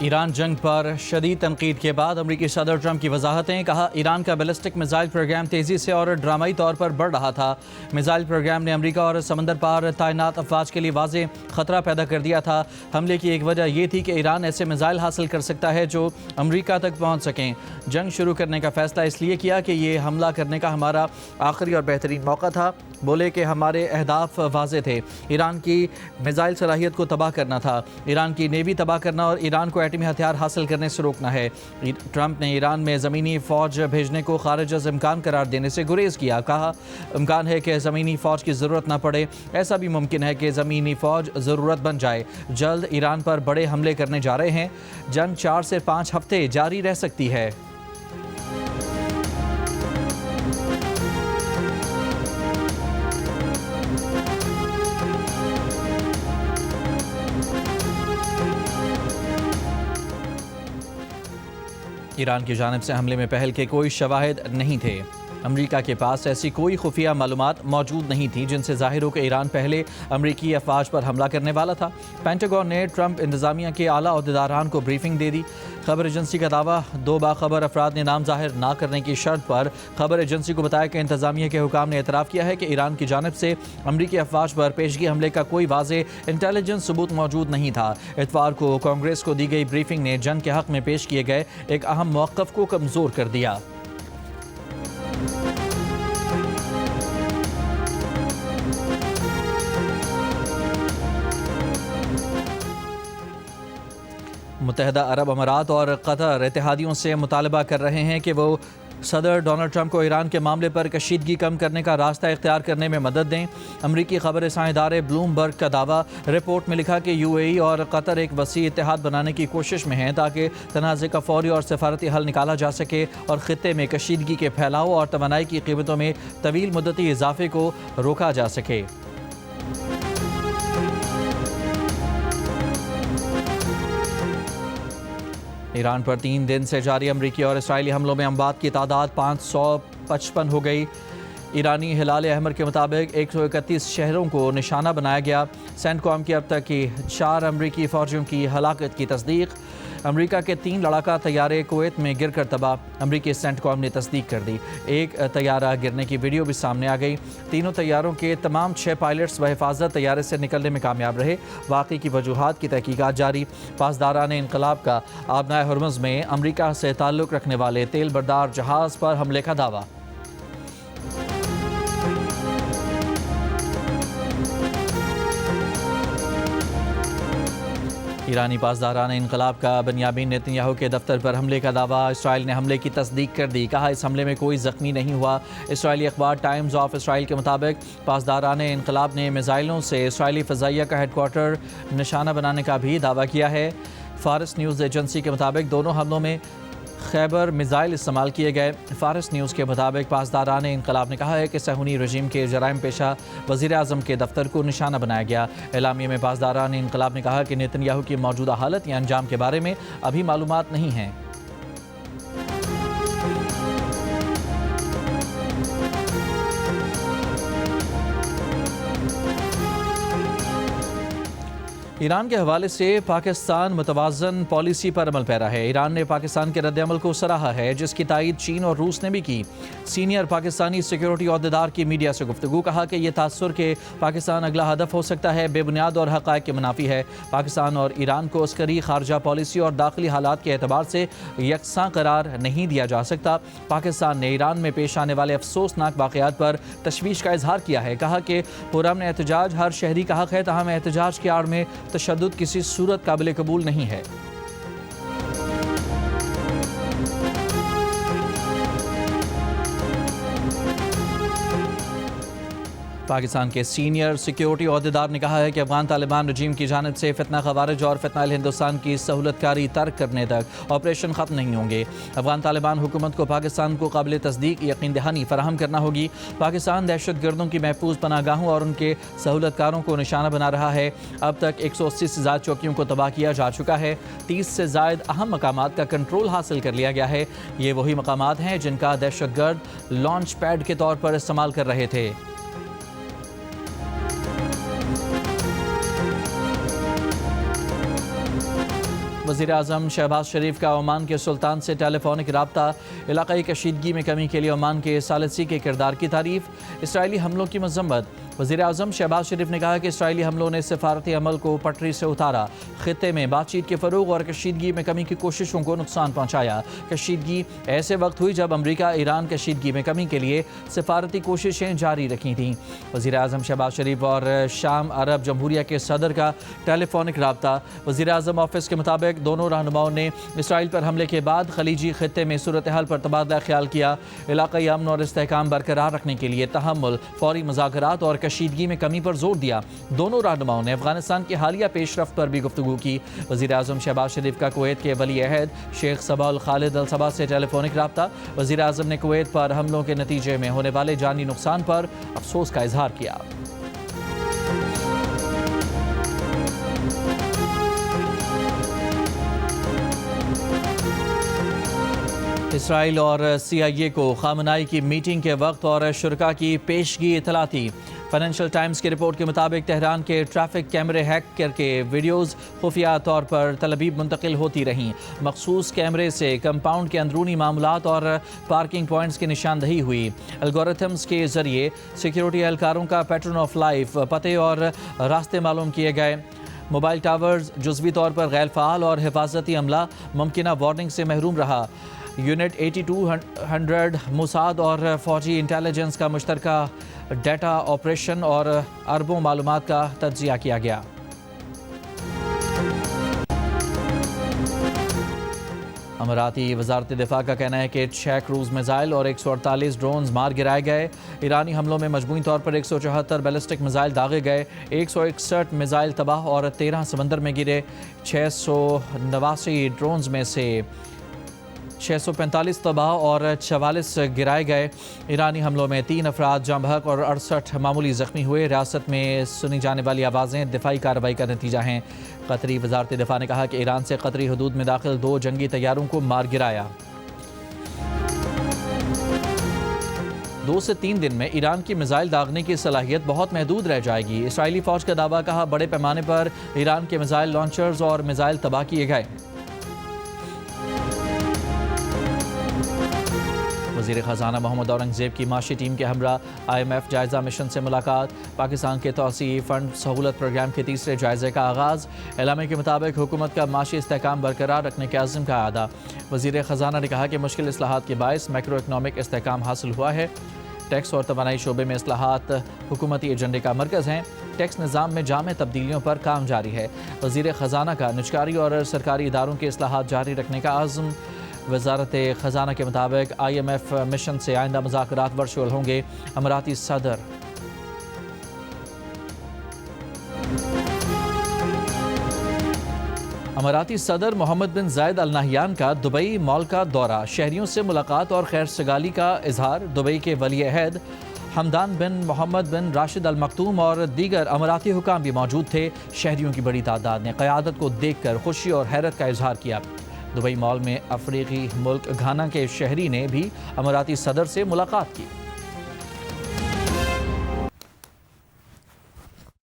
ایران جنگ پر شدید تنقید کے بعد امریکی صدر ٹرمپ کی وضاحتیں. کہا ایران کا بیلسٹک میزائل پروگرام تیزی سے اور ڈرامائی طور پر بڑھ رہا تھا. میزائل پروگرام نے امریکہ اور سمندر پار تعینات افواج کے لیے واضح خطرہ پیدا کر دیا تھا. حملے کی ایک وجہ یہ تھی کہ ایران ایسے میزائل حاصل کر سکتا ہے جو امریکہ تک پہنچ سکیں. جنگ شروع کرنے کا فیصلہ اس لیے کیا کہ یہ حملہ کرنے کا ہمارا آخری اور بہترین موقع تھا. بولے کہ ہمارے اہداف واضح تھے. ایران کی میزائل صلاحیت کو تباہ کرنا تھا, ایران کی نیوی تباہ کرنا اور ایران کو ایٹمی ہتھیار حاصل کرنے سے روکنا ہے. ٹرمپ نے ایران میں زمینی فوج بھیجنے کو خارج از امکان قرار دینے سے گریز کیا. کہا امکان ہے کہ زمینی فوج کی ضرورت نہ پڑے. ایسا بھی ممکن ہے کہ زمینی فوج ضرورت بن جائے. جلد ایران پر بڑے حملے کرنے جا رہے ہیں. جنگ 4 سے 5 ہفتے جاری رہ سکتی ہے. ایران کی جانب سے حملے میں پہل کے کوئی شواہد نہیں تھے. امریکہ کے پاس ایسی کوئی خفیہ معلومات موجود نہیں تھیں جن سے ظاہر ہو کہ ایران پہلے امریکی افواج پر حملہ کرنے والا تھا. پینٹاگون نے ٹرمپ انتظامیہ کے اعلیٰ عہدیداران کو بریفنگ دے دی. خبر ایجنسی کا دعویٰ 2 باخبر افراد نے نام ظاہر نہ کرنے کی شرط پر خبر ایجنسی کو بتایا کہ انتظامیہ کے حکام نے اعتراف کیا ہے کہ ایران کی جانب سے امریکی افواج پر پیشگی حملے کا کوئی واضح انٹیلیجنس ثبوت موجود نہیں تھا. اتوار کو کانگریس کو دی گئی بریفنگ نے جنگ کے حق میں پیش کیے گئے ایک اہم موقف کو کمزور کر دیا. متحدہ عرب امارات اور قطر اتحادیوں سے مطالبہ کر رہے ہیں کہ وہ صدر ڈونلڈ ٹرمپ کو ایران کے معاملے پر کشیدگی کم کرنے کا راستہ اختیار کرنے میں مدد دیں. امریکی خبر رساں ادارے بلومبرگ کا دعویٰ. رپورٹ میں لکھا کہ UAE اور قطر ایک وسیع اتحاد بنانے کی کوشش میں ہیں تاکہ تنازع کا فوری اور سفارتی حل نکالا جا سکے اور خطے میں کشیدگی کے پھیلاؤ اور توانائی کی قیمتوں میں طویل مدتی اضافے کو روکا جا سکے. ایران پر 3 دن سے جاری امریکی اور اسرائیلی حملوں میں اموات کی تعداد 555 ہو گئی. ایرانی ہلال احمر کے مطابق 131 شہروں کو نشانہ بنایا گیا. سینٹ کام کی اب تک کی 4 امریکی فوجیوں کی ہلاکت کی تصدیق. امریکہ کے 3 لڑاکا طیارے کویت میں گر کر تباہ. امریکی سینٹ کام نے تصدیق کر دی. ایک طیارہ گرنے کی ویڈیو بھی سامنے آ گئی. تینوں طیاروں کے تمام 6 پائلٹس بحفاظت طیارے سے نکلنے میں کامیاب رہے. واقعے کی وجوہات کی تحقیقات جاری. پاسداران انقلاب کا آبنائے ہرمز میں امریکہ سے تعلق رکھنے والے تیل بردار جہاز پر حملے کا دعویٰ. ایرانی پاسداران انقلاب کا بنیامین نتنیاہو کے دفتر پر حملے کا دعویٰ. اسرائیل نے حملے کی تصدیق کر دی. کہا اس حملے میں کوئی زخمی نہیں ہوا. اسرائیلی اخبار ٹائمز آف اسرائیل کے مطابق پاسداران انقلاب نے میزائلوں سے اسرائیلی فضائیہ کا ہیڈ کوارٹر نشانہ بنانے کا بھی دعویٰ کیا ہے. فارس نیوز ایجنسی کے مطابق دونوں حملوں میں خیبر میزائل استعمال کیے گئے. فارس نیوز کے مطابق پاسداران انقلاب نے کہا ہے کہ صہیونی رژیم کے جرائم پیشہ وزیر اعظم کے دفتر کو نشانہ بنایا گیا. اعلامیے میں پاسداران انقلاب نے کہا کہ نتنیاہو کی موجودہ حالت یا انجام کے بارے میں ابھی معلومات نہیں ہیں. ایران کے حوالے سے پاکستان متوازن پالیسی پر عمل پیرا ہے. ایران نے پاکستان کے رد عمل کو سراہا ہے جس کی تائید چین اور روس نے بھی کی. سینئر پاکستانی سیکیورٹی عہدیدار کی میڈیا سے گفتگو. کہا کہ یہ تاثر کہ پاکستان اگلا ہدف ہو سکتا ہے بے بنیاد اور حقائق کے منافی ہے. پاکستان اور ایران کو عسکری خارجہ پالیسی اور داخلی حالات کے اعتبار سے یکساں قرار نہیں دیا جا سکتا. پاکستان نے ایران میں پیش آنے والے افسوسناک واقعات پر تشویش کا اظہار کیا ہے. کہا کہ پرامن احتجاج ہر شہری کا حق ہے, تاہم احتجاج کی آڑ میں تشدد کسی صورت قابل قبول نہیں ہے. پاکستان کے سینئر سیکیورٹی عہدیدار نے کہا ہے کہ افغان طالبان رجیم کی جانب سے فتنہ خوارج اور فتنہ ہندوستان کی سہولت کاری ترک کرنے تک آپریشن ختم نہیں ہوں گے. افغان طالبان حکومت کو پاکستان کو قابل تصدیق یقین دہانی فراہم کرنا ہوگی. پاکستان دہشت گردوں کی محفوظ پناہ گاہوں اور ان کے سہولت کاروں کو نشانہ بنا رہا ہے. اب تک 180 سے زائد چوکیوں کو تباہ کیا جا چکا ہے. 30 سے زائد اہم مقامات کا کنٹرول حاصل کر لیا گیا ہے. یہ وہی مقامات ہیں جن کا دہشت گرد لانچ پیڈ کے طور پر استعمال کر رہے تھے. وزیر اعظم شہباز شریف کا عمان کے سلطان سے ٹیلی فونک رابطہ، علاقائی کشیدگی میں کمی کے لیے عمان کے ثالثی کے کردار کی تعریف، اسرائیلی حملوں کی مذمت۔ وزیر اعظم شہباز شریف نے کہا کہ اسرائیلی حملوں نے سفارتی عمل کو پٹری سے اتارا، خطے میں بات چیت کے فروغ اور کشیدگی میں کمی کی کوششوں کو نقصان پہنچایا۔ کشیدگی ایسے وقت ہوئی جب امریکہ ایران کشیدگی میں کمی کے لیے سفارتی کوششیں جاری رکھی تھیں۔ وزیر اعظم شہباز شریف اور شام عرب جمہوریہ کے صدر کا ٹیلی فونک رابطہ۔ وزیر اعظم آفس کے مطابق دونوں رہنماؤں نے اسرائیل پر حملے کے بعد خلیجی خطے میں صورتحال پر تبادلہ خیال کیا، علاقائی امن اور استحکام برقرار رکھنے کے لیے تحمل، فوری مذاکرات اور کشیدگی میں کمی پر زور دیا۔ دونوں رہنماؤں نے افغانستان کی حالیہ پیش رفت پر بھی گفتگو کی۔ وزیر اعظم شہباز شریف کا کویت کے ولی عہد شیخ صباح الخالد الصباح سے ٹیلی فونک رابطہ۔ وزیر اعظم نے کویت پر حملوں کے نتیجے میں ہونے والے جانی نقصان پر افسوس کا اظہار کیا۔ اسرائیل اور CIA کو خامنائی کی میٹنگ کے وقت اور شرکاء کی پیشگی اطلاع تھی۔ فائنینشل ٹائمز کی رپورٹ کے مطابق تہران کے ٹریفک کیمرے ہیک کر کے ویڈیوز خفیہ طور پر تل ابیب منتقل ہوتی رہیں۔ مخصوص کیمرے سے کمپاؤنڈ کے اندرونی معاملات اور پارکنگ پوائنٹس کی نشاندہی ہوئی۔ الگورتھمز کے ذریعے سیکیورٹی اہلکاروں کا پیٹرن آف لائف، پتے اور راستے معلوم کیے گئے۔ موبائل ٹاورز جزوی طور پر غیر فعال اور حفاظتی عملہ ممکنہ وارننگ سے محروم رہا۔ یونٹ 8200 موساد اور فوجی انٹیلیجنس کا مشترکہ ڈیٹا آپریشن اور اربوں معلومات کا تجزیہ کیا گیا۔ اماراتی وزارت دفاع کا کہنا ہے کہ 6 کروز میزائل اور 148 ڈرونز مار گرائے گئے۔ ایرانی حملوں میں مجموعی طور پر 174 بیلسٹک میزائل داغے گئے، 161 میزائل تباہ اور 13 سمندر میں گرے۔ 689 ڈرونز میں سے 645 تباہ اور 44 گرائے گئے۔ ایرانی حملوں میں 3 افراد جاں بحق اور 68 معمولی زخمی ہوئے۔ ریاست میں سنی جانے والی آوازیں دفاعی کارروائی کا نتیجہ ہیں۔ قطری وزارت دفاع نے کہا کہ ایران سے قطری حدود میں داخل 2 جنگی طیاروں کو مار گرایا۔ 2 سے 3 دن میں ایران کی میزائل داغنے کی صلاحیت بہت محدود رہ جائے گی۔ اسرائیلی فوج کا دعویٰ، کہا بڑے پیمانے پر ایران کے میزائل لانچرز اور میزائل تباہ کیے گئے۔ وزیر خزانہ محمد اورنگزیب کی معاشی ٹیم کے ہمراہ IMF جائزہ مشن سے ملاقات۔ پاکستان کے توسیعی فنڈ سہولت پروگرام کے تیسرے جائزے کا آغاز۔ اعلامیہ کے مطابق حکومت کا معاشی استحکام برقرار رکھنے کے عزم کا اعادہ۔ وزیر خزانہ نے کہا کہ مشکل اصلاحات کے باعث میکرو اکنامک استحکام حاصل ہوا ہے۔ ٹیکس اور توانائی شعبے میں اصلاحات حکومتی ایجنڈے کا مرکز ہیں۔ ٹیکس نظام میں جامع تبدیلیوں پر کام جاری ہے۔ وزیر خزانہ کا نجکاری اور سرکاری اداروں کے اصلاحات جاری رکھنے کا عزم۔ وزارت خزانہ کے مطابق IMF مشن سے آئندہ مذاکرات ورچوئل ہوں گے۔ اماراتی صدر محمد بن زائد ال نہیان کا دبئی مال کا دورہ، شہریوں سے ملاقات اور خیر سگالی کا اظہار۔ دبئی کے ولی عہد حمدان بن محمد بن راشد ال مکتوم اور دیگر اماراتی حکام بھی موجود تھے۔ شہریوں کی بڑی تعداد نے قیادت کو دیکھ کر خوشی اور حیرت کا اظہار کیا۔ دبئی مال میں افریقی ملک گھانا کے شہری نے بھی اماراتی صدر سے ملاقات کی۔